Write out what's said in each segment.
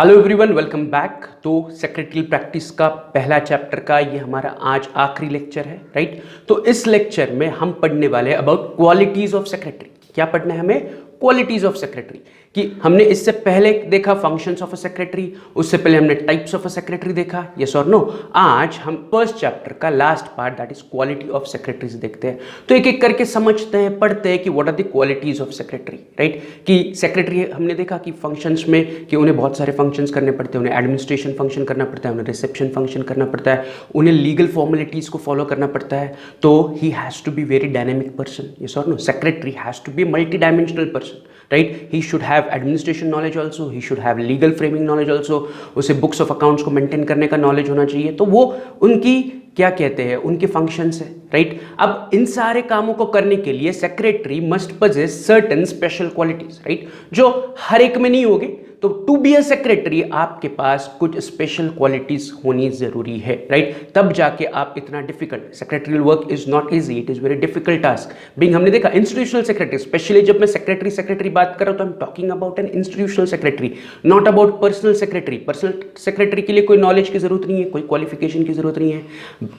Hello everyone, welcome back. तो secretarial practice का पहला चैप्टर का ये हमारा आज आखिरी लेक्चर है, राइट। तो इस लेक्चर में हम पढ़ने वाले हैं अबाउट क्वालिटीज ऑफ सेक्रेटरी। क्या पढ़ना है हमें? Qualities of secretary. कि हमने इससे पहले देखा फंक्शंस ऑफ अ सेक्रेटरी, उससे पहले हमने टाइप्स ऑफ अ सेक्रेटरी देखा, यस और नो। आज हम फर्स्ट चैप्टर का last part that is quality of secretaries देखते हैं। तो एक एक करके समझते हैं, पढ़ते हैं कि what are the qualities of secretary, right. कि सेक्रेटरी हमने देखा कि फंक्शंस में कि उन्हें बहुत सारे फंक्शंस करने पड़ते हैं, उन्हें एडमिनिस्ट्रेशन फंक्शन करना पड़ता है, उन्हें रिसेप्शन फंक्शन करना पड़ता है, उन्हें लीगल फॉर्मेलिटीज को फॉलो करना पड़ता है। तो he has to be very dynamic person, yes और no. Secretary has to be multi dimensional person, right? He should have administration knowledge also, he should have legal framing knowledge also, उसे books of accounts को maintain करने का knowledge होना चाहिए। तो वो उनकी क्या कहते हैं, उनके फंक्शंस है, राइट। अब इन सारे कामों को करने के लिए secretary must possess certain special qualities, right, जो हर एक में नहीं होगी। तो टू बी अ सेक्रेटरी आपके पास कुछ स्पेशल क्वालिटीज होनी जरूरी है, राइट। तब जाके आप इतना difficult secretarial work is not easy, it is very difficult task. Being हमने देखा इंस्टीट्यूशनल सेक्रेटरी, स्पेशली जब मैं सेक्रेटरी बात कर रहा हूं तो आई am talking about an institutional secretary, not about personal secretary. Personal secretary के लिए कोई नॉलेज की जरूरत नहीं है, कोई क्वालिफिकेशन की जरूरत नहीं है।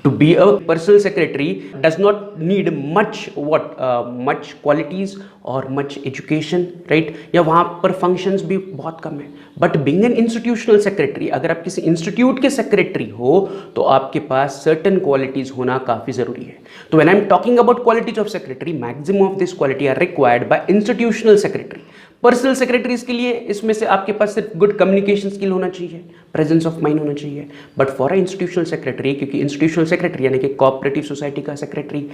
To be a personal secretary does not need much qualities और मच एजुकेशन, राइट। या वहां पर फंक्शंस भी बहुत कम है। But being an institutional secretary, अगर आप किसी इंस्टीट्यूट के सेक्रेटरी हो तो आपके पास सर्टेन क्वालिटीज होना काफी जरूरी है। तो when I am talking about qualities of secretary, maximum of this quality are required by institutional secretary. Personal secretaries के लिए इसमें से आपके पास सिर्फ गुड कम्युनिकेशन स्किल होना चाहिए, प्रेजेंस ऑफ माइंड होना चाहिए। But for a institutional secretary, क्योंकि इंस्टीट्यूशनल सेक्रेटरी यानी कि कोऑपरेटिव सोसाइटी का सेक्रेटरी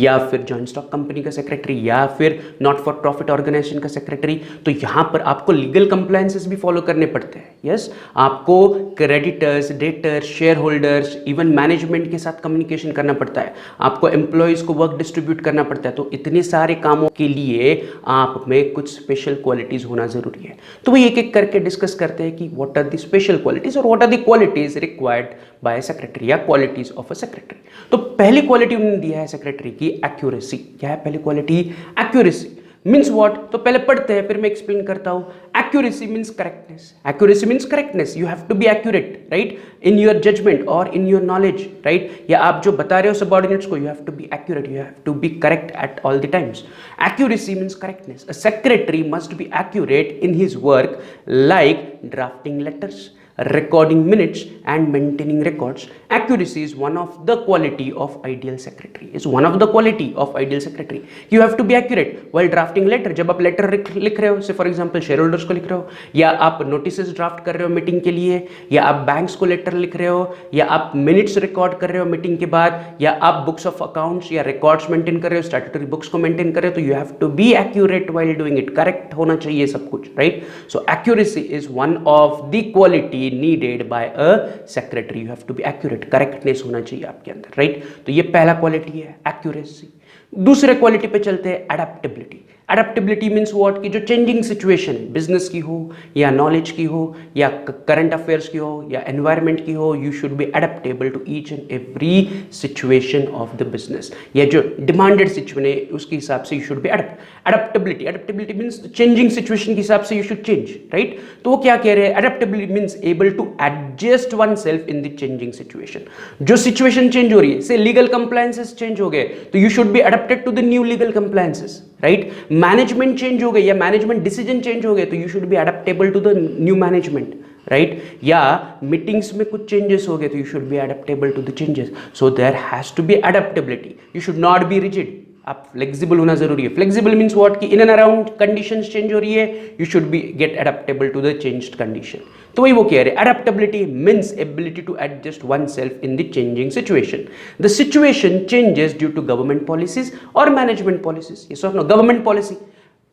या फिर जॉइंट स्टॉक कंपनी का सेक्रेटरी या फिर नॉट फॉर प्रॉफिट ऑर्गेनाइजेशन का सेक्रेटरी, तो यहां पर आपको लीगल कंप्लायंसेस भी फॉलो करने पड़ते हैं। यस, आपको creditors, debtors, share holders, even management के साथ कम्युनिकेशन करना पड़ता है, आपको एम्प्लॉयज को वर्क डिस्ट्रीब्यूट करना पड़ता है। तो इतने सारे कामों के लिए आप में कुछ स्पेशल क्वालिटीज होना जरूरी है। तो वही एक एक करके डिस्कस करते हैं कि what are the special qualities और what are the qualities required by secretary या क्वालिटीज ऑफ अ सेक्रेटरी। तो पहली क्वालिटी उन्होंने दिया है सेक्रेटरी की एक्यूरेसी। क्या है पहली क्वालिटी? एक्यूरेसी। Means what? तो पहले पढ़ते हैं फिर मैं एक्सप्लेन करता हूं। Accuracy means correctness. Accuracy means correctness. You have to be accurate, right, in your judgement और इन योर नॉलेज, राइट। या आप जो बता रहे हो सबऑर्डिनेट्स को, you have to be accurate, you have to be correct at all the times. Accuracy means correctness. A secretary must be accurate in his work, like drafting letters, recording minutes and maintaining records. Accuracy is one of the quality of ideal secretary. Is one of the quality of ideal secretary. You have to be accurate while drafting letter. जब आप letter लिख रहे हो, से for example share holders को लिख रहे हो, या आप नोटिसेस ड्राफ्ट कर रहे हो मीटिंग के लिए, या आप बैंक्स को लेटर लिख रहे हो, या आप मिनट्स रिकॉर्ड कर रहे हो मीटिंग के बाद, या आप बुक्स ऑफ अकाउंट्स या रिकॉर्ड्स मेंटेन कर रहे हो, स्टैट्यूटरी बुक्स को मेंटेन कर रहे हो, तो you have to be accurate while doing it. Correct होना चाहिए सब कुछ, right. So accuracy is one of the quality needed by a secretary. You have to be accurate. correctness होना चाहिए आपके अंदर, राइट। तो ये पहला क्वालिटी है एक्यूरेसी। दूसरे क्वालिटी पे चलते हैं, अडेप्टेबिलिटी। Adaptability means what? कि जो चेंजिंग सिचुएशन है, बिजनेस की हो या नॉलेज की हो या करंट अफेयर्स की हो या एनवायरनमेंट की हो, you should be adaptable to each and every situation of the business. या जो डिमांडेड सिचुएशन है उसके हिसाब से you should be adaptability means changing situation के हिसाब से यू शुड चेंज, राइट। तो वो क्या कह रहे हैं? Adaptability means able to adjust one self in the changing situation. जो सिचुएशन चेंज हो रही है, से लीगल कंप्लायंसेस चेंज हो गए, तो you should be adapted to the new legal compliances, right. Management change हो गई या मैनेजमेंट डिसीजन चेंज हो गए, तो you should be adaptable to the new management, right. या मीटिंग्स में कुछ चेंजेस हो गए, तो you should be adaptable to the changes. So there has to be adaptability. You should not be rigid, आप फ्लेक्सिबल होना जरूरी है। Flexible means what? कि इन एंड अराउंड कंडीशंस चेंज हो रही है, you should be get adaptable to the changed condition. तो वही वो कह रहे हैं, adaptability means ability to adjust one self in the changing situation. The situation changes due to government policies और मैनेजमेंट पॉलिसीज। यस और नो? गवर्नमेंट पॉलिसी,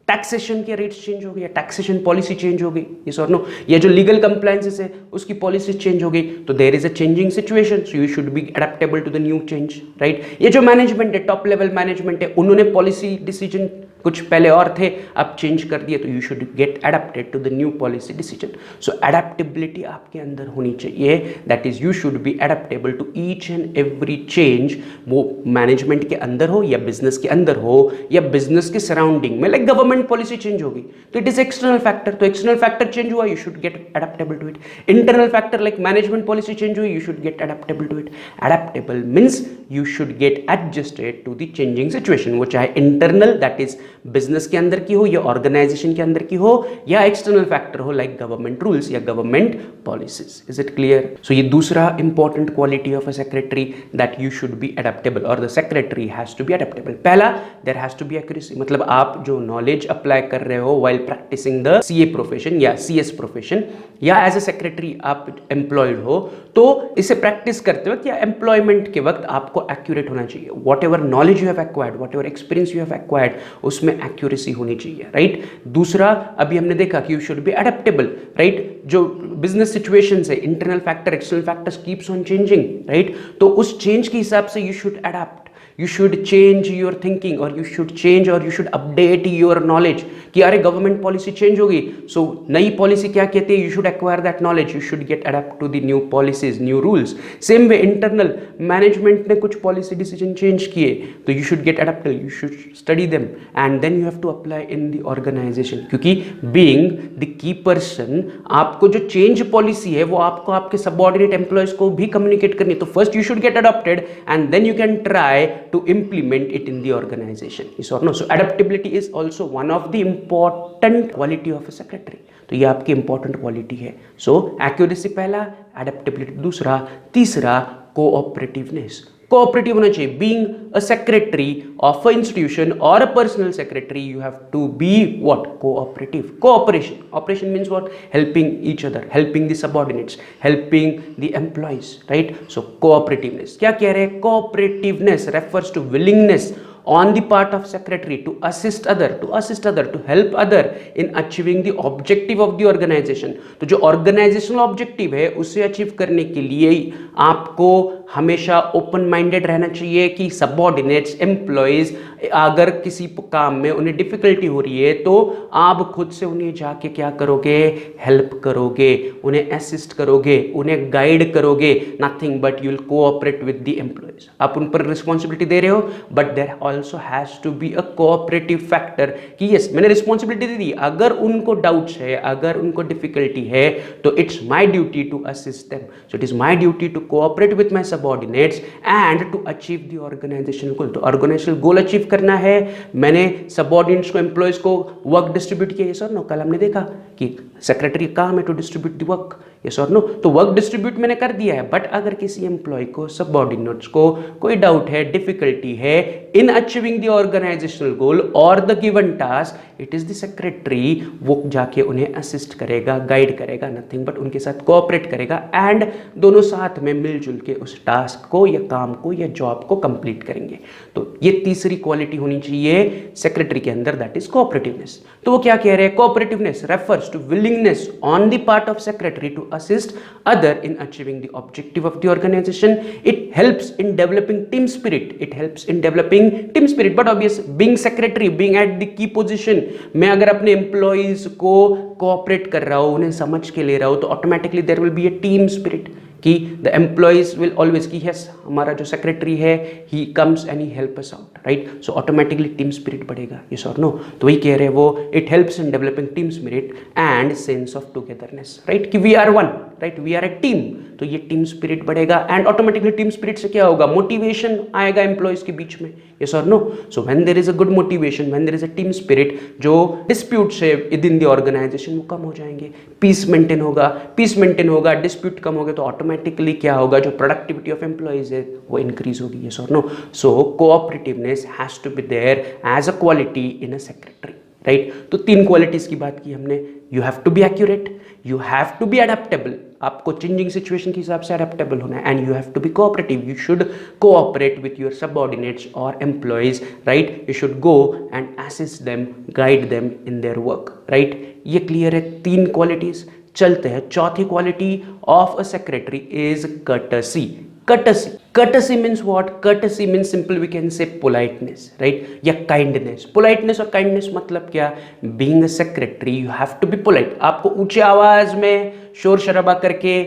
टैक्सेशन के rates change हो गए, टैक्सेशन पॉलिसी चेंज हो गई, यस और no. या जो लीगल कंप्लायंसेस है उसकी पॉलिसी चेंज हो गई, तो there is a changing situation, so you should be adaptable to the new change, right. ये जो मैनेजमेंट है, टॉप लेवल मैनेजमेंट है, उन्होंने पॉलिसी डिसीजन कुछ पहले और थे, अब चेंज कर दिए, तो you should get adapted to the new policy decision. So adaptability आपके अंदर होनी चाहिए, that is you should be adaptable to each and every change, वो मैनेजमेंट के अंदर हो या बिजनेस के अंदर हो या बिजनेस के सराउंडिंग में। लाइक गवर्नमेंट पॉलिसी चेंज होगी तो इट इज एक्सटर्नल फैक्टर, तो एक्सटर्नल फैक्टर चेंज हुआ, you should get adaptable to it. Internal factor like management policy change हुई, you should get adaptable to it. Adaptable means you should get adjusted to the changing situation, वो चाहे internal that is business के अंदर की हो या organisation के अंदर की हो या एक्सटर्नल फैक्टर हो लाइक गवर्नमेंट रूल्स या government policies. Is it clear? So ये दूसरा important quality of a secretary, that you should be adaptable और the secretary has to be adaptable. पहला, there has to be accuracy, मतलब आप जो knowledge apply कर रहे हो while practising the CA profession या सीएस प्रोफेशन या एज अ सेक्रेटरी आप एम्प्लॉयड हो, तो इसे प्रैक्टिस करते वक्त या एम्प्लॉयमेंट के वक्त आपको एक्यूरेट होना चाहिए। What ever knowledge you have acquired, what ever experience you have acquired, उसमें एक्यूरेसी होनी चाहिए, राइट? दूसरा, अभी हमने देखा कि you should be adaptable, right? जो बिजनेस सिचुएशंस है, internal factor external factors keeps on changing, right? तो उस चेंज के हिसाब से you should adapt, you should change your thinking or you should change or you should update your knowledge कि अरे government policy change होगी, सो नई पॉलिसी क्या कहते हैं, you should acquire that knowledge, you should get adapt to the new policies, new rules. Same way internal management ने कुछ policy decision change किए, तो you should get adapted, you should study them and then you have to apply in the organisation, क्योंकि being the key person, आपको जो change policy है वो आपको आपके सबऑर्डिनेट एम्प्लॉयज को भी कम्युनिकेट करनी है। तो first you should gate adopted and then you can try to implement it in the organization. Yes or no? So adaptability is also one of the important quality of a secretary. तो ये आपकी important quality है. So accuracy पहला, adaptability दूसरा, तीसरा cooperativeness. Cooperative होना चाहिए. Being a secretary of an institution or a personal secretary, you have to be what? Cooperative. Cooperation. Operation means what? Helping each other, helping the subordinates, helping the employees, right? So cooperativeness. क्या कह रहे हैं? Cooperativeness refers to willingness on the part of secretary to assist other, to help other in achieving the objective of the organization. तो जो organizational objective है उसे achieve करने के लिए आपको हमेशा ओपन माइंडेड रहना चाहिए कि सबऑर्डिनेट्स, एम्प्लॉयज अगर किसी काम में उन्हें डिफिकल्टी हो रही है तो आप खुद से उन्हें जाके क्या करोगे? हेल्प करोगे, उन्हें असिस्ट करोगे, उन्हें गाइड करोगे. Nothing but you will cooperate with the employees. आप उन पर रिस्पॉन्सिबिलिटी दे रहे हो, but there also has to be a cooperative factor कि यस मैंने रिस्पॉन्सिबिलिटी दे दी, अगर उनको डाउट्स है, अगर उनको डिफिकल्टी है तो it's my duty to assist them. So it is my duty to cooperate with my subordinates and to achieve the organisational goal. तो ऑर्गेनाइजेशनल गोल अचीव करना है. मैंने सबऑर्डिनेट्स को, एम्प्लॉयज को वर्क डिस्ट्रीब्यूट किया. यस और नो? कल हमने देखा कि सेक्रेटरी का काम है to distribute the work. Yes और नो? तो वर्क डिस्ट्रीब्यूट मैंने कर दिया है, बट अगर किसी एम्प्लॉय को, सबऑर्डिनेट्स को कोई डाउट है, डिफिकल्टी है इन अचीविंग द ऑर्गेनाइजेशनल गोल और the given task, it is the secretary. वो जाके उन्हें असिस्ट करेगा, गाइड करेगा, नथिंग बट उनके साथ कोऑपरेट करेगा एंड दोनों साथ में मिलजुल के उस टास्क को या काम को या जॉब को कंप्लीट करेंगे. तो ये तीसरी क्वालिटी होनी चाहिए सेक्रेटरी के अंदर, दैट इज कोऑपरेटिवनेस. तो वो क्या कह रहे हैं? Cooperativeness refers to willingness on the part of secretary to assist other in achieving the objective of the organization. It helps in developing team spirit. It helps in developing team spirit. But obvious, being secretary, being at the key position, मैं अगर अपने employees को cooperate कर रहा हूँ, उन्हें समझ के ले रहा हूँ, तो automatically there will be a team spirit कि द एम्प्लॉयज विल ऑलवेज कि यस हमारा जो सेक्रेटरी है he comes and he help us out, right? So automatically team spirit बढ़ेगा. यस और नो? तो वही कह रहे हैं वो, it helps in developing team spirit and sense of togetherness, right? कि we are one, right? We are a team. तो ये टीम स्पिरिट बढ़ेगा एंड ऑटोमेटिकली टीम स्पिरिट से क्या होगा? मोटिवेशन आएगा एम्प्लॉयज के बीच में. यस और no? So when there is a good motivation, when there is a team spirit, जो डिस्प्यूट्स है विद इन द ऑर्गेनाइजेशन वो कम हो जाएंगे. पीस मेंटेन होगा, डिस्प्यूट कम होगा, तो ऑटोमेटिकली क्या होगा? जो प्रोडक्टिविटी ऑफ एम्प्लॉयज है वो इंक्रीज होगी. यस और no? So cooperativeness has to be there as a quality in a secretary, right? तो तीन क्वालिटीज की बात की हमने. You have to be accurate, you have to be adaptable, आपको चेंजिंग सिचुएशन के हिसाब से अडेप्टेबल होना है, and you have to be cooperative, you should cooperate with your subordinates और employees, right? You should go and assist them, guide them in their work, right? ये clear है, तीन क्वालिटीज. चलते हैं चौथी quality of a secretary is courtesy. Courtesy Courtesy means what? Courtesy means simple we can say politeness, right? या kindness. Politeness और kindness मतलब क्या? Being a secretary, you have to be polite. आपको ऊंचे आवाज में शोर शराबा करके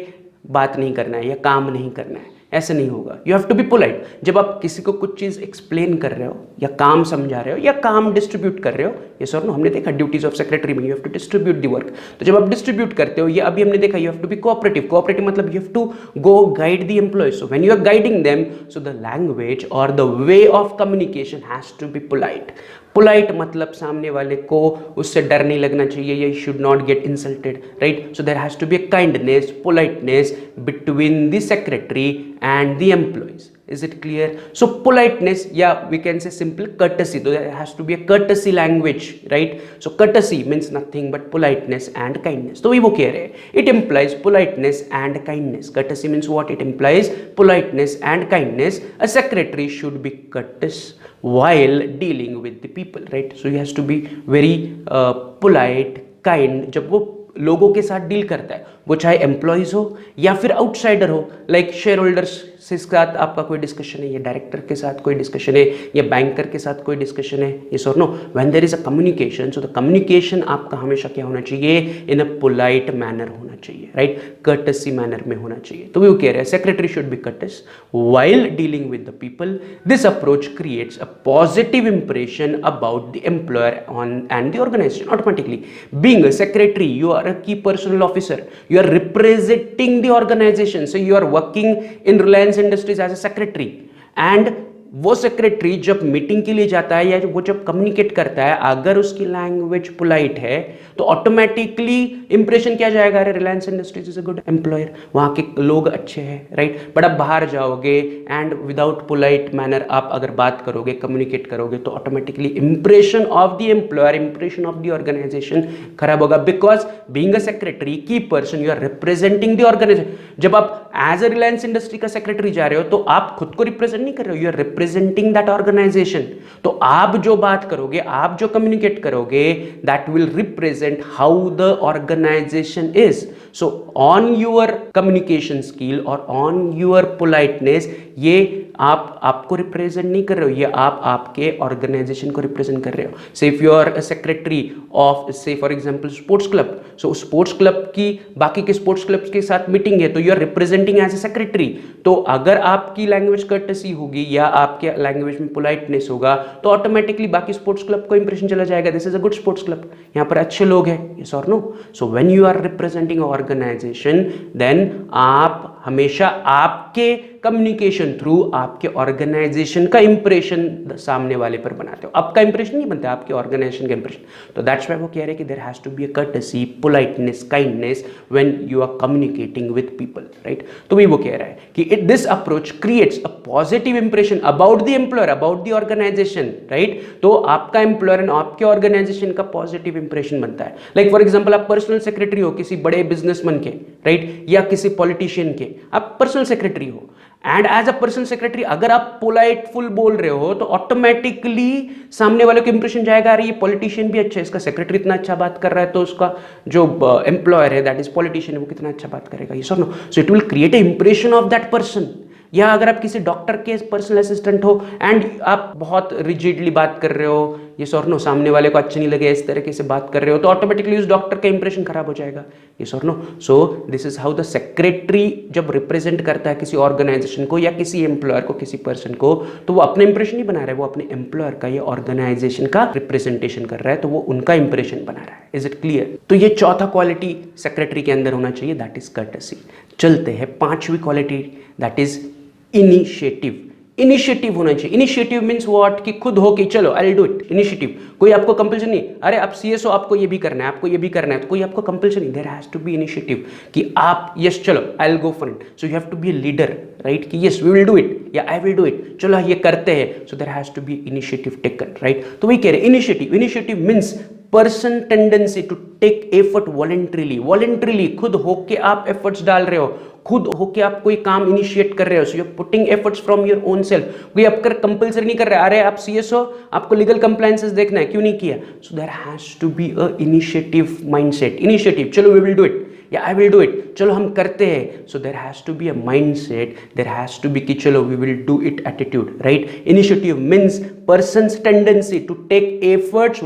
बात नहीं करना है या काम नहीं करना है, ऐसे नहीं होगा. You have to be polite. जब आप किसी को कुछ चीज़ एक्सप्लेन कर रहे हो या काम समझा रहे हो या काम डिस्ट्रीब्यूट कर रहे हो, ये सर नो हमने देखा ड्यूटीज ऑफ सेक्रेटरी में, you have to distribute the work. तो जब आप डिस्ट्रीब्यूट करते हो, ये अभी हमने देखा, you have to be cooperative. Cooperative मतलब you have to go guide the employees. So when you are guiding them, so the language और the way of communication has to be polite. Polite मतलब सामने वाले को उससे डर नहीं लगना चाहिए, ये should not get insulted, right? So there has to be a kindness, politeness between the secretary and the employees. Is it clear? So politeness, yeah, we can say simple courtesy. So there has to be a courtesy language, right? So courtesy means nothing but politeness and kindness. तो वो कह रहे हैं, it implies politeness and kindness. Courtesy means what? It implies politeness and kindness. A secretary should be courteous while dealing with the people, right? So he has to be very polite, kind. जब वो लोगों के साथ deal करता है, वो चाहे employees हो या फिर आउटसाइडर हो, लाइक शेयर होल्डर्स से साथ आपका कोई डिस्कशन है, या डायरेक्टर के साथ कोई डिस्कशन है, या बैंकर के साथ कोई डिस्कशन है, yes or no. When there is a communication, so the communication आपका हमेशा क्या होना चाहिए? इन अ पोलाइट मैनर होना चाहिए, राइट? कर्टसी मैनर में होना चाहिए. तो वो कह रहे हैं secretary should be courteous while dealing with the people. This approach creates a positive impression about the employer and the organization automatically. Being a secretary, you are a key personal officer. You are representing the organization. So you are working in Reliance Industries as a secretary. And वो secretary जब meeting के लिए जाता है या वो जब communicate करता है, अगर उसकी लैंग्वेज पोलाइट है तो ऑटोमेटिकली इंप्रेशन क्या जाएगा? अरे Reliance industries is a good employer, वहाँ के लोग अच्छे हैं, राइट? बट आप बाहर जाओगे एंड विदाउट पोलाइट मैनर आप अगर बात करोगे, कम्युनिकेट करोगे, तो automatically impression of the employer, impression of the organisation खराब होगा. Because being a secretary, key person, you are representing the organisation. जब आप एज अ रिलायंस इंडस्ट्री का सेक्रेटरी जा रहे हो तो आप खुद को रिप्रेजेंट नहीं कर रहे हो, you are representing that organisation. तो आप जो बात करोगे, आप जो कम्युनिकेट करोगे, that will represent how the organisation is. So on your communication skill और ऑन योर पोलाइटनेस, ये आपको रिप्रेजेंट नहीं कर रहे हो, ये आप आपके ऑर्गेनाइजेशन को रिप्रेजेंट कर रहे हो. Say if you are a secretary of say for example sports club, so sports club की बाकी के स्पोर्ट्स क्लब्स के साथ मीटिंग है, तो you are representing as a secretary. तो अगर आपकी लैंग्वेज कर्टसी होगी या आपके लैंग्वेज में पोलाइटनेस होगा, तो ऑटोमेटिकली बाकी स्पोर्ट्स क्लब को इंप्रेशन चला जाएगा, this is a good sports club, यहाँ पर अच्छे लोग हैं, यस और no. So when you are representing organisation, then आप हमेशा आपके कम्युनिकेशन थ्रू आपके ऑर्गेनाइजेशन का इंप्रेशन सामने वाले पर बनाते हो. आपका इंप्रेशन नहीं बनता, आपके ऑर्गेनाइजेशन का इंप्रेशन. तो दैट्स व्हाई वो कह रहे हैं कि there has to be a courtesy, politeness, kindness when you are communicating with people, right? तो भी वो कह रहा है कि this approach creates a positive impression about the employer, about the organisation, right? तो आपका एम्प्लॉयर एंड आपके ऑर्गेनाइजेशन का पॉजिटिव इंप्रेशन बनता है. लाइक फॉर एग्जाम्पल, आप पर्सनल सेक्रेटरी हो किसी बड़े बिजनेसमैन के, राइट? या किसी पॉलिटिशियन के, आप पर्सनल सेक्रेटरी हो. And as a personal secretary अगर आप पोलाइटफुल बोल रहे हो, तो ऑटोमेटिकली सामने वाले को इंप्रेशन जाएगा, अरे ये पॉलिटिशियन भी अच्छा है, इसका सेक्रेटरी इतना अच्छा बात कर रहा है, तो उसका जो एम्प्लॉयर है दैट इज पॉलिटिशियन, वो कितना अच्छा बात करेगा, yes or no. So it will create a impression of that person. या अगर आप किसी डॉक्टर के पर्सनल असिस्टेंट हो एंड आप बहुत रिजिडली बात कर रहे हो, ये सर नो, सामने वाले को अच्छा नहीं लगे, इस तरीके से बात कर रहे हो, तो ऑटोमेटिकली उस डॉक्टर का इंप्रेशन खराब हो जाएगा, yes or no. So this is how the secretary जब रिप्रेजेंट करता है किसी ऑर्गेनाइजेशन को या किसी एम्प्लॉयर को, किसी पर्सन को, तो वो अपना इंप्रेशन नहीं बना रहा है, वो अपने एम्प्लॉयर का या ऑर्गेनाइजेशन का रिप्रेजेंटेशन कर रहा है, तो वो उनका इंप्रेशन बना रहा है. Is it clear? तो ये चौथा क्वालिटी सेक्रेटरी के अंदर होना चाहिए, दैट इज कर्टसी. चलते हैं पांचवी quality, that is initiative. Initiative होना चाहिए. Initiative means what? कि खुद हो कि चलो I will do it. Initiative, कोई आपको कंपल्सन नहीं, अरे आप सीएसओ आपको ये भी करना है, आपको ये भी करना है, तो कोई आपको कंपल्सन नहीं. There has to be initiative कि आप यस चलो I will go for it. So you have to be a leader, right? कि yes we will do it या आई विल डू इट, चलो ये करते हैं. So there has to be initiative taken, right? तो वही कह रहे initiative. Initiative means person tendency to take effort voluntarily. Voluntarily खुद होके आप एफर्ट्स डाल रहे हो, खुद होके आप कोई काम इनिशिएट कर रहे हो. So you are putting efforts from your own self. कोई आपका कंपल्सरी नहीं कर रहा है, अरे आप सीएसओ आपको लीगल कंप्लायंसेस देखना है, क्यों नहीं किया? So there has to be a initiative mindset. Initiative, चलो वी विल डू इट. या आई विल डू इट, चलो हम करते हैं. So there has to be a mindset, there has to be कि चलो we will do it attitude, right. Initiative means person's tendency to take efforts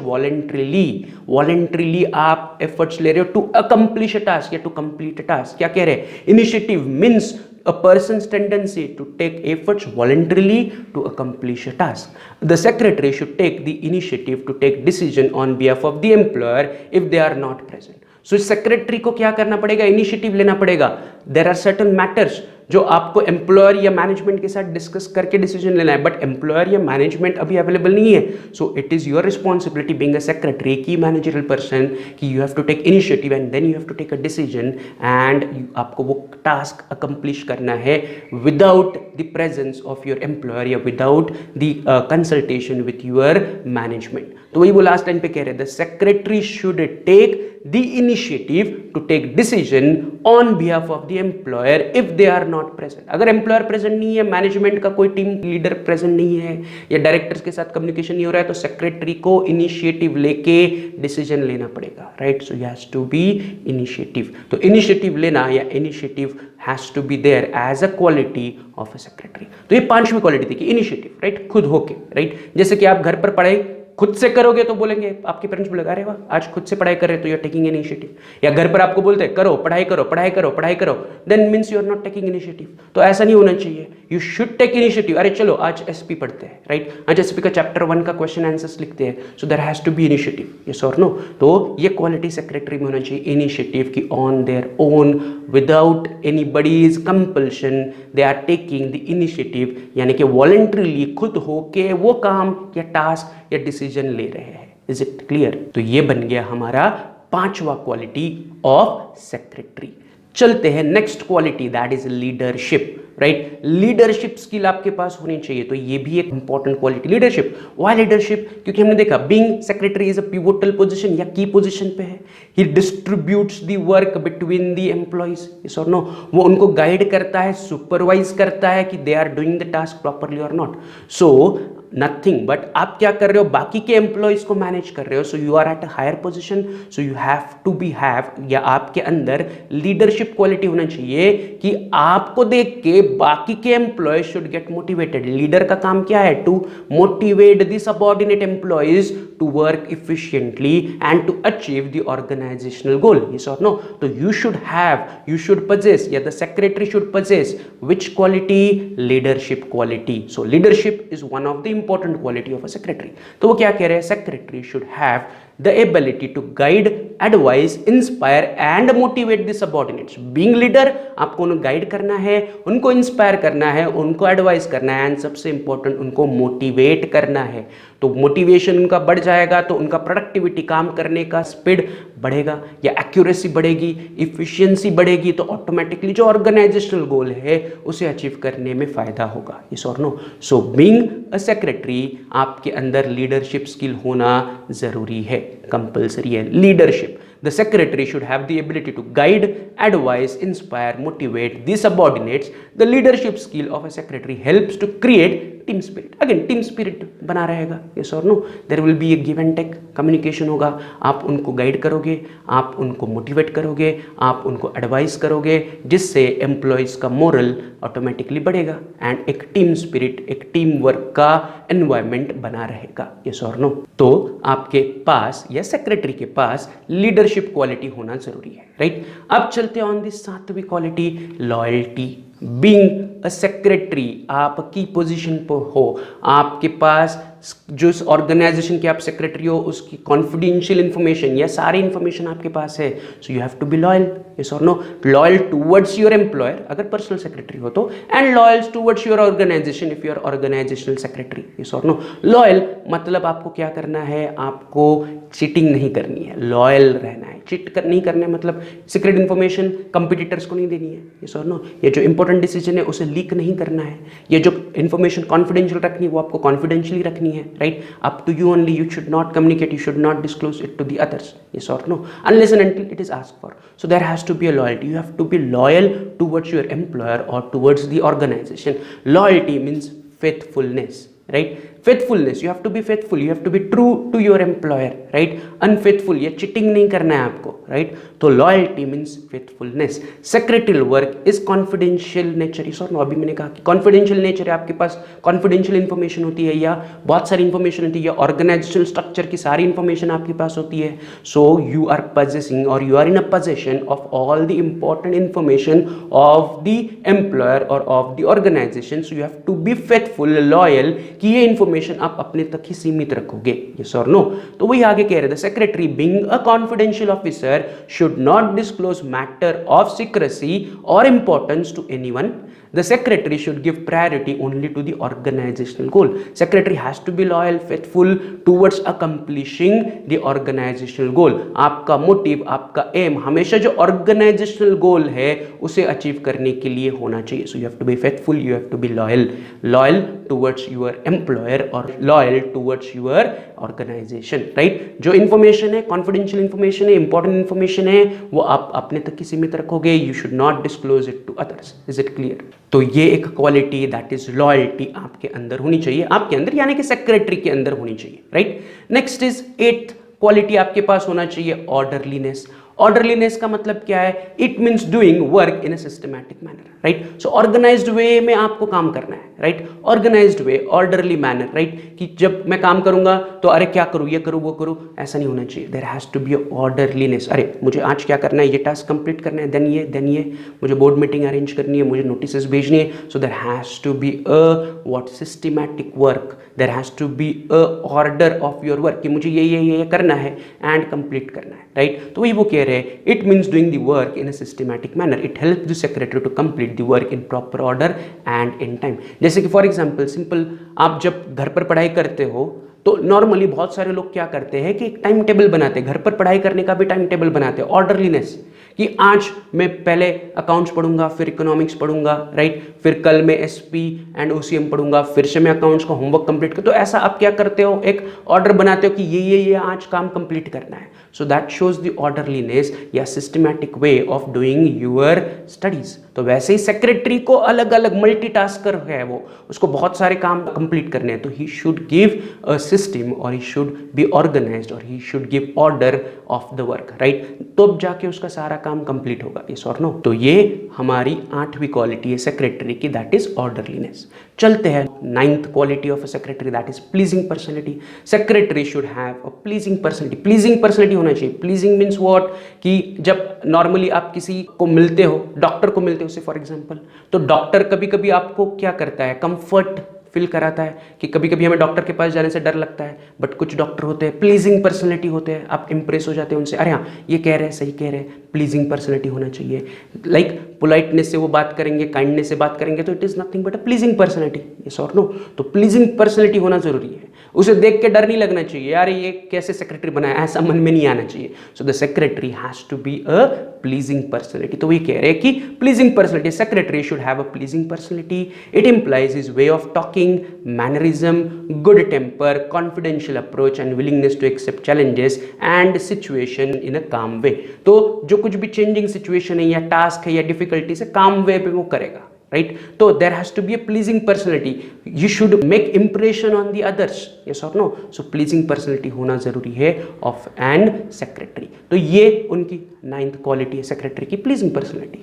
voluntarily आप efforts ले रहे हो टू अकम्प्लिश अ टास्क या टू कंप्लीट अ टास्क. क्या कह रहे हैं? Initiative means a person's tendency to take efforts voluntarily to accomplish a task. The secretary should take the initiative to take decision on behalf of the employer if they are not present. So secretary को क्या करना पड़ेगा? Initiative लेना पड़ेगा. There are certain matters जो आपको employer या management के साथ डिस्कस करके डिसीजन लेना है, बट एम्प्लॉयर या मैनेजमेंट अभी अवेलेबल नहीं है. So it is your responsibility being a secretary, key managerial person, कि you have to take initiative and then you have to take a decision and आपको वो टास्क अकम्प्लिश करना है without the presence of your employer या without the consultation with your management. तो वही वो last line पे कह रहे थे, the secretary should take the initiative to take decision on behalf of the employer if they are not present. अगर employer present नहीं है, मैनेजमेंट का कोई टीम लीडर प्रेजेंट नहीं है या डायरेक्टर्स के साथ कम्युनिकेशन नहीं हो रहा है, तो सेक्रेटरी को इनिशिएटिव लेके डिसीजन लेना पड़ेगा, right. So has to be initiative. तो इनिशिएटिव लेना या initiative has to be there as a quality of a secretary. तो ये 5वीं क्वालिटी थी कि इनिशिएटिव, राइट, खुद होके, राइट. जैसे कि आप घर पर पढ़ाई खुद से करोगे तो बोलेंगे, आपके पेरेंट्स बोलेगा अरे वाह आज खुद से पढ़ाई कर रहे हो तो यू आर टेकिंग इनिशिएटिव. या घर पर आपको बोलते हैं करो पढ़ाई करो पढ़ाई करो पढ़ाई करो, then means you are not taking initiative. तो ऐसा नहीं होना चाहिए. You should take initiative. अरे चलो आज एसपी पढ़ते हैं, राइट, आज एसपी का चैप्टर 1 का क्वेश्चन आंसर्स लिखते हैं. So there has to be initiative, yes और नो. तो ये क्वालिटी सेक्रेटरी में होना चाहिए, इनिशिएटिव की on their own without anybody's compulsion they are taking the initiative, यानी कि वॉलंटरीली खुद होके वो काम या टास्क या डिसीजन ले रहे हैं. Is it clear? तो ये बन गया हमारा 5वां क्वालिटी ऑफ सेक्रेटरी. चलते हैं next quality, that is leadership, right. Leadership skill आपके पास होनी चाहिए. तो ये भी एक important quality. Leadership, why leadership? क्योंकि हमने देखा being secretary is a pivotal position या की पोजीशन पे है. He distributes the work between the employees, yes और नो. वो उनको गाइड करता है, सुपरवाइज करता है कि they are doing the task properly और नॉट. सो नथिंग बट आप क्या कर रहे हो? बाकी के एम्प्लॉइज को मैनेज कर रहे हो. So you are at a higher position, so you have to be have या आपके अंदर लीडरशिप क्वालिटी होना चाहिए कि आपको देख के बाकी के employees should get motivated. Leader का काम क्या है? To motivate the subordinate employees to work efficiently and to achieve the organisational goal, yes और नो. तो यू शुड possess या the secretary should possess which quality? Leadership quality. So leadership is one of the important quality of a secretary. तो वो क्या कह रहे हैं? Secretary should have the ability to guide, advise, inspire and motivate the subordinates. Being leader, आपको उन्हें guide करना है, उनको इंस्पायर करना है, उनको एडवाइस करना है एंड सबसे इंपॉर्टेंट उनको मोटिवेट करना है. तो मोटिवेशन उनका बढ़ जाएगा तो उनका प्रोडक्टिविटी, काम करने का स्पीड बढ़ेगा या एक्यूरेसी बढ़ेगी, इफिशिएंसी बढ़ेगी, तो ऑटोमेटिकली जो ऑर्गेनाइजेशनल गोल है उसे अचीव करने में फायदा होगा, यस और no. So being a secretary आपके अंदर लीडरशिप स्किल होना जरूरी है, कंपल्सरी है. Leadership, the secretary should have the ability to guide, advise, inspire, motivate the subordinates. The leadership skill of a secretary helps to create team spirit. Again team spirit बना रहेगा, yes or no. There will be a give and take, communication होगा. आप उनको guide करोगे, आप उनको motivate करोगे, आप उनको एडवाइस करोगे, जिससे एम्प्लॉयज का मोरल ऑटोमेटिकली बढ़ेगा एंड एक टीम स्पिरिट, एक टीम वर्क का एनवायरमेंट बना रहेगा, yes or no. तो आपके पास या सेक्रेटरी के पास लीडरशिप क्वालिटी होना जरूरी है, राइट. अब चलते हैं ऑन दी 7वीं quality, loyalty. Being a secretary आप की पोजीशन पर हो, आपके पास जो ऑर्गेनाइजेशन के आप सेक्रेटरी हो उसकी कॉन्फिडेंशियल इंफॉर्मेशन या सारी इंफॉर्मेशन आपके पास है. So you have to be loyal, yes और no. Loyal towards your employer अगर पर्सनल सेक्रेटरी हो तो, and loyal towards your organisation if you are organisational secretary, yes और नो. लॉयल मतलब आपको क्या करना है? आपको चीटिंग नहीं करनी है, लॉयल रहना है. नहीं करना है मतलब सीक्रेट इंफॉर्मेशन कंपटीटर्स को नहीं देनी है, यस और नो. ये जो इंपॉर्टेंट डिसीजन है उसे लीक नहीं करना है. ये जो इंफॉर्मेशन कॉन्फिडेंशियल रखनी है वो आपको कॉन्फिडेंशियली रखनी है, right? Up to you only. You should not communicate, you should not disclose it to the others, yes or no, unless and until it is asked for. So there has to be a loyalty. You have to be loyal towards your employer or towards the organization. Loyalty means faithfulness, right? Faithfulness, you have to be faithful, you have to be true to your employer, right? Unfaithful या cheating नहीं करना है आपको, right? तो loyalty means faithfulness. Secretarial work is confidential nature, इस और अभी मैंने कहा कि कॉन्फिडेंशियल नेचर है, आपके पास कॉन्फिडेंशियल इंफॉर्मेशन होती है या बहुत सारी इंफॉर्मेशन होती है या ऑर्गेनाइजेशनल स्ट्रक्चर की सारी इंफॉर्मेशन आपके पास होती है। So you are possessing or you are in a possession of all the important information of the employer or of the organization, so you have to be faithful, loyal कि ये information आप अपने तक ही सीमित रखोगे, yes or no? तो वही आगे कह रहे थे, secretary being a confidential officer should not disclose matter of secrecy or importance to anyone. The secretary should give priority only to the organizational goal. Secretary has to be loyal, faithful towards accomplishing the organizational goal. आपका motive, आपका M हमेशा जो organizational goal है उसे achieve करने के लिए होना चाहिए. So you have to be faithful, you have to be loyal towards your employer or loyal towards your organization, right? जो information है, confidential information है, important information है, वो आप अपने तक ही सीमित रखोगे. You should not disclose it to others. Is it clear? तो ये एक क्वालिटी दैट इज लॉयल्टी आपके अंदर होनी चाहिए, आपके अंदर यानी कि सेक्रेटरी के अंदर होनी चाहिए, right? Next is 8th quality आपके पास होना चाहिए ऑर्डरलीनेस. ऑर्डरलीनेस का मतलब क्या है? It means doing work in a systematic manner, right? So organised way में आपको काम करना है, right? Organised way, orderly manner, right? कि जब मैं काम करूंगा तो अरे क्या करूं, ये करूं, वो करूं, ऐसा नहीं होना चाहिए. There has to be orderliness. अरे मुझे आज क्या करना है, ये टास्क कंप्लीट करना है, देन ये मुझे बोर्ड मीटिंग अरेंज करनी है, मुझे नोटिस भेजनी है. So there has to be a what systematic work, there has to be a order of your work कि मुझे ये करना है एंड कंप्लीट करना है, राइट? तो वही वो कह रहे हैं, it means doing the work in a systematic manner. It helps the secretary to complete the work in proper order and in time. जैसे कि फॉर एग्जाम्पल सिंपल, आप जब घर पर पढ़ाई करते हो तो नॉर्मली बहुत सारे लोग क्या करते हैं कि एक टाइम टेबल बनाते हैं, घर पर पढ़ाई करने का भी टाइम टेबल बनाते हैं, ऑर्डरलीनेस, कि आज मैं पहले अकाउंट्स पढ़ूंगा, फिर इकोनॉमिक्स पढ़ूंगा, राइट? फिर कल मैं एसपी एंड ओसीएम पढ़ूंगा, फिर से मैं अकाउंट्स का होमवर्क कंप्लीट कर. तो ऐसा आप क्या करते हो, एक ऑर्डर बनाते हो कि ये आज काम कंप्लीट करना है. So that shows the orderliness या systematic way of doing your studies. तो वैसे ही सेक्रेटरी को अलग अलग मल्टीटास्कर है, वो उसको बहुत सारे काम कंप्लीट करने हैं, तो he should give a system और ही शुड बी ऑर्गेनाइज्ड और he should give order of the work, right? तो जाके उसका सारा काम कंप्लीट होगा, यस और नो? तो ये हमारी 8वीं क्वालिटी है सेक्रेटरी की, दैट इज ऑर्डरलीनेस. चलते हैं 9th quality of a secretary, that is pleasing personality. Secretary should have a pleasing personality. Pleasing personality होना चाहिए. प्लीजिंग मीन्स व्हाट, कि जब नॉर्मली आप किसी को मिलते हो, डॉक्टर को मिलते हो से फॉर एग्जांपल, तो डॉक्टर कभी कभी आपको क्या करता है, कंफर्ट फील कराता है कि कभी कभी हमें डॉक्टर के पास जाने से डर लगता है, बट कुछ डॉक्टर होते हैं प्लीजिंग पर्सनैलिटी होते हैं, आप इंप्रेस हो जाते हैं उनसे, अरे हाँ ये कह रहे हैं सही कह रहे हैं. प्लीजिंग पर्सनैलिटी होना चाहिए. लाइक पोलाइटनेस से वो बात करेंगे, काइंडनेस से बात करेंगे, तो it is nothing but a pleasing personality, yes और नो? तो प्लीजिंग पर्सनैलिटी होना जरूरी है. उसे देख के डर नहीं लगना चाहिए, यार ये कैसे सेक्रेटरी बनाया, ऐसा मन में नहीं आना चाहिए. So the secretary has to be a pleasing personality. तो ये कह रहे हैं कि pleasing personality, secretary should have a pleasing personality. It implies his way of talking, mannerism, good temper, confidential approach and willingness to accept challenges and situation in a calm way. तो जो कुछ भी चेंजिंग सिचुएशन है या task है या difficulty से काम वे पे वो करेगा, right? So there has to be a pleasing personality. You should make impression on the others, yes or no? So pleasing personality होना जरूरी है of an secretary. तो ये उनकी 9th क्वालिटी है सेक्रेटरी की, pleasing personality.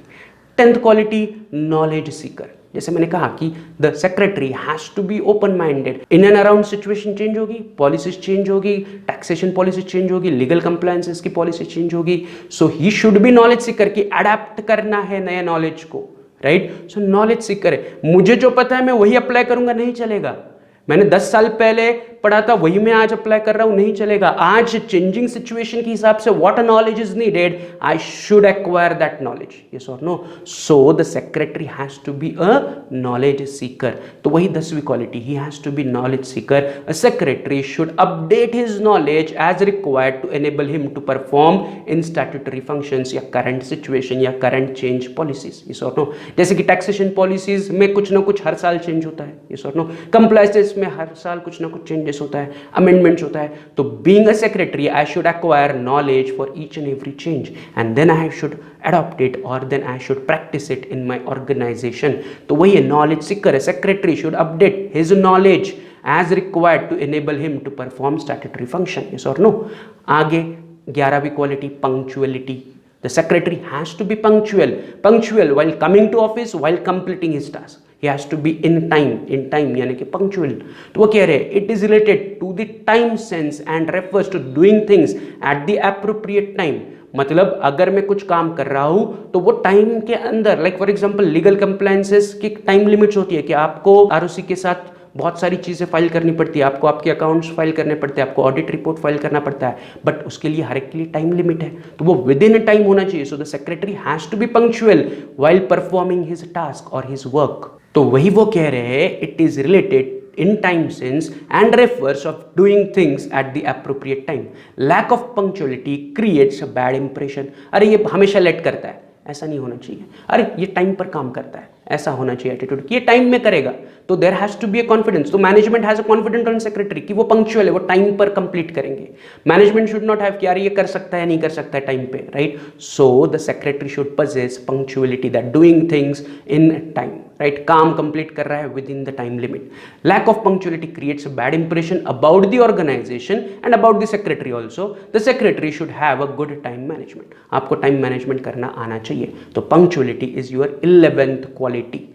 10th quality knowledge seeker. जैसे मैंने कहा कि the secretary has to be open minded. In and around situation change होगी, पॉलिसीज चेंज होगी, टैक्सेशन पॉलिसी चेंज होगी, लीगल कंप्लायंसेस की पॉलिसी चेंज होगी. So he should be knowledge seeker की अडेप्ट करना है नए नॉलेज को, राइट? सो नॉलेज सीकर है. मुझे जो पता है मैं वही अप्लाई करूंगा, नहीं चलेगा. मैंने 10 साल पहले पढ़ा था वही मैं आज अप्लाई कर रहा हूं, नहीं चलेगा. आज चेंजिंग सिचुएशन के हिसाब से what knowledge is needed, I should acquire that knowledge, yes और no? So the secretary has to be a knowledge seeker. तो वही 10वीं quality, he has to be knowledge seeker. A secretary should update his knowledge as required to enable him to perform in statutory functions या current situation या current change policies, yes और no? जैसे कि taxation policies में कुछ ना कुछ हर साल चेंज होता है, यस और नो? कंप्लायंसेस में हर साल कुछ ना कुछ चेंजेस होता है, अमेंडमेंट्स होता है. तो being a secretary I should acquire knowledge for each and every change and then I should adopt it और then I should practise it in my organisation. तो वही है नॉलेज सीकर है. Secretary should update his knowledge as required to enable him to perform statutory function. Yes or no? आगे 11वीं quality punctuality. The secretary has to be punctual while coming to office, while completing his task. He has to be in time यानी कि punctual. तो वो कह रहे हैं it is related to the time sense and refers to doing things at the appropriate time. मतलब अगर मैं कुछ काम कर रहा हूं तो वो टाइम के अंदर, like for example legal compliances की टाइम लिमिट्स होती है कि आपको आरओसी के साथ बहुत सारी चीज़ें फाइल करनी पड़ती है, आपको आपके अकाउंट्स फाइल करने पड़ते हैं, आपको ऑडिट रिपोर्ट फाइल करना पड़ता है, बट उसके लिए हर एक के लिए टाइम लिमिट है, तो वो विद इन टाइम होना चाहिए. So the secretary has to be punctual while performing his task और हिज वर्क. तो वही वो कह रहे हैं it is related in time sense and refers of doing things at the appropriate time. Lack of punctuality creates a bad impression. अरे ये हमेशा लेट करता है, ऐसा नहीं होना चाहिए. अरे ये टाइम पर काम करता है, ऐसा होना चाहिए एटीट्यूड कि ये टाइम में करेगा. तो there has to be a confidence. तो management has a confidence on secretary कि वो पंक्चुअल है, वो टाइम पर कंप्लीट करेंगे. मैनेजमेंट शुड नॉट हैव कि यार ये कर सकता है नहीं कर सकता है टाइम पे, right. So the secretary should possess punctuality, that doing things in time, right. काम कंप्लीट कर रहा है within the time limit. Lack of punctuality creates a bad impression about the organization and about the secretary also. The secretary should have a good time management. आपको time management करना आना चाहिए. तो punctuality is your 11th quality.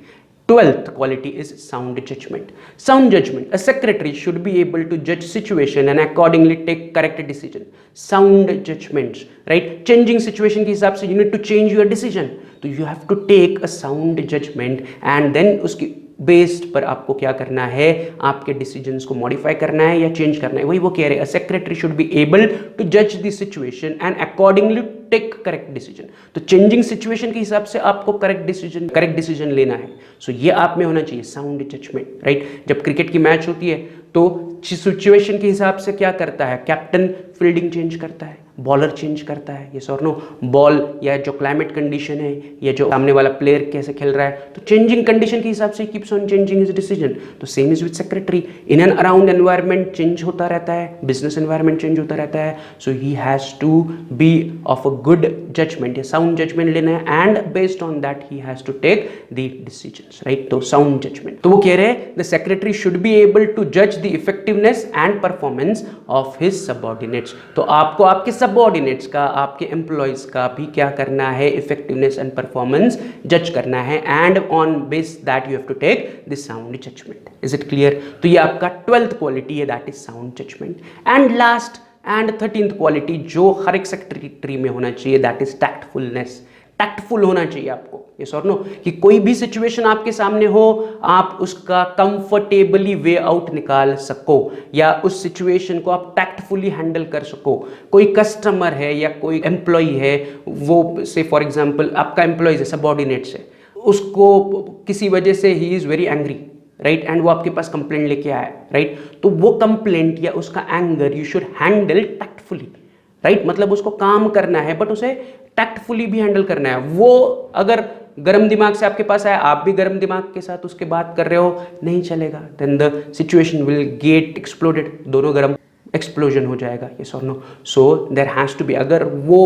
12th quality is sound judgment. Sound judgment. A secretary should be able to judge situation and accordingly take correct decision. Sound judgments, right? Changing situation के हिसाब से you need to change your decision. तो you have to take a sound judgment and then उसकी based पर आपको क्या करना है, आपके डिसीजंस को मॉडिफाई करना है या चेंज करना है. वही वो कह रहे हैं secretary should be able to जज the situation and accordingly take correct decision. तो चेंजिंग सिचुएशन के हिसाब से आपको करेक्ट डिसीजन लेना है. सो ये आप में होना चाहिए साउंड जजमेंट, राइट. जब क्रिकेट की मैच होती है तो सिचुएशन के हिसाब से क्या करता है, कैप्टन फील्डिंग चेंज करता है, बॉलर चेंज करता है, यस और नो. बॉल या जो क्लाइमेट कंडीशन है या जो सामने वाला प्लेयर कैसे खेल रहा है, तो चेंजिंग कंडीशन के हिसाब से keeps on changing his decision. तो same is with secretary. In and around environment change होता रहता है, बिजनेस एनवायरनमेंट चेंज होता रहता है. So he has to be of a good judgement या साउंड जजमेंट लेना है and based on that he has to take the decisions, right. तो साउंड जजमेंट. तो वो कह रहे हैं the secretary should be able to जज the effectiveness and performance of his subordinates. तो आपको आपके सबऑर्डिनेट्स का, आपके एम्प्लॉयज का भी क्या करना है, इफेक्टिवनेस एंड परफॉर्मेंस जज करना है and on base that you have to take the sound judgement. Is it clear. तो ये आपका 12th क्वालिटी है, that is sound judgement. And last and 13th quality जो हर एक सेक्रेटरी में होना चाहिए, दैट इज टैक्टफुलनेस. टैक्टफुल होना चाहिए आपको, यस और नो, कि कोई भी सिचुएशन आपके सामने हो आप उसका कंफर्टेबली वे आउट निकाल सको या उस सिचुएशन को आप टैक्टफुली हैंडल कर सको. कोई कस्टमर है या कोई एम्प्लॉय है, वो से फॉर एग्जांपल आपका एम्प्लॉय है, सबऑर्डिनेट्स है, उसको किसी वजह से he is very angry, right, and वो आपके पास कंप्लेंट लेके आया, राइट. तो वो कंप्लेंट या उसका anger you should handle tactfully, right. मतलब उसको काम करना है बट उसे टैक्टफुली भी हैंडल करना है. वो अगर गर्म दिमाग से आपके पास आया, आप भी गर्म दिमाग के साथ उसके बात कर रहे हो, नहीं चलेगा. Then the situation will get exploded. दोनों गर्म एक्सप्लोजन हो जाएगा, यस और no. So there has to be, अगर वो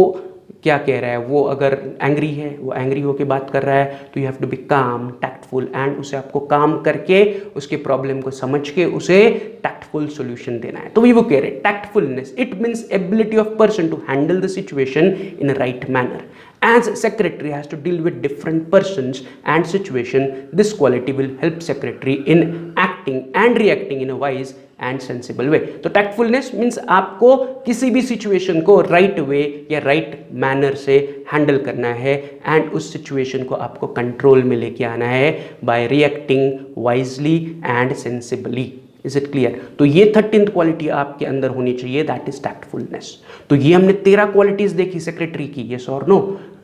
क्या कह रहा है, वो अगर एंग्री है, वो एंग्री होकर बात कर रहा है, तो यू हैव टू बी काम, टैक्टफुल एंड उसे आपको काम करके उसके प्रॉब्लम को समझ के उसे टैक्टफुल सॉल्यूशन देना है. तो वो कह रहे हैं tactfulness it means ability of person to handle the situation in a right manner. As secretary has to deal with different persons and situation, this quality will help secretary in acting and reacting in a wise and sensible way. तो tactfulness means आपको किसी भी situation को right way या right manner से handle करना है and उस situation को आपको control में लेके आना है by reacting wisely and sensibly. Is it clear. तो ये 13th क्वालिटी आपके अंदर होनी चाहिए, दैट इज टैक्टफुलनेस. तो ये हमने 13 क्वालिटीज देखी सेक्रेटरी की, यस और नो,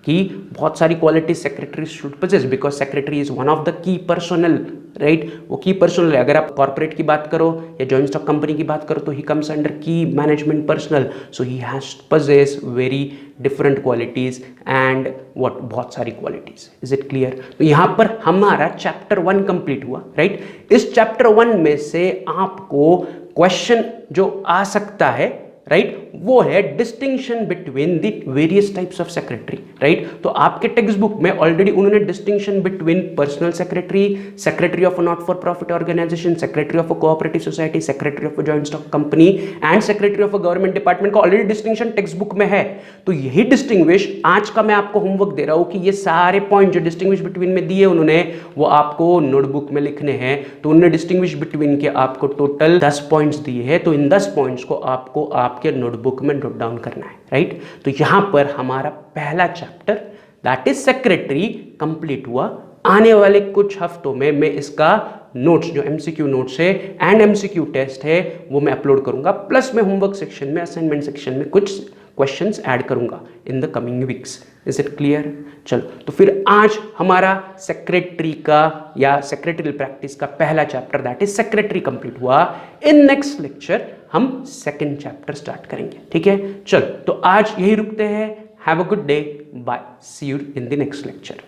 कि बहुत सारी qualities secretary should possess because secretary is one of the key personnel, right. वो की पर्सनल है. अगर आप कॉर्पोरेट की बात करो या जॉइंट स्टॉक कंपनी की बात करो तो he comes under key management personnel. So he has possess very different qualities and what, बहुत सारी क्वालिटीज. Is it clear. तो यहाँ पर हमारा चैप्टर 1 कंप्लीट हुआ, राइट. इस चैप्टर 1 में से आपको क्वेश्चन जो आ सकता है राइट, वो है distinction between the various types of secretary, right. तो आपके टेक्स्ट बुक में ऑलरेडी उन्होंने distinction between personal secretary, secretary of a not for profit organization, secretary of a cooperative society, secretary of a joint stock company and secretary of a government department का already distinction text book में है। तो यही distinguish आज का मैं आपको homework दे रहा हूं कि ये सारे पॉइंट जो डिस्टिंग्विश बिटवीन में दिए उन्होंने, वो आपको नोटबुक में लिखने हैं। तो उन्होंने डिस्टिंग्विश बिटवीन के आपको टोटल 10 पॉइंट्स दिए हैं, तो इन 10 पॉइंट्स को आपको आपके नोटबुक में नोट डाउन करना है, राइट। तो यहां पर हमारा पहला chapter that is secretary complete हुआ। आने वाले कुछ हफ्तों में मैं इसका नोट्स जो एमसीक्यू नोट्स है एंड एमसीक्यू टेस्ट है वो मैं अपलोड करूंगा, प्लस मैं होमवर्क सेक्शन में, असाइनमेंट सेक्शन में कुछ क्वेश्चंस ऐड करूंगा in the coming weeks. Is it clear? चलो, तो फिर आज हमारा सेक्रेटरी का या सेक्रेटरियल प्रैक्टिस का पहला chapter that is secretary complete हुआ। इन नेक्स्ट लेक्चर हम सेकंड चैप्टर स्टार्ट करेंगे, ठीक है। चलो, तो आज यही रुकते हैं। Have a good day, bye, see you in the next lecture.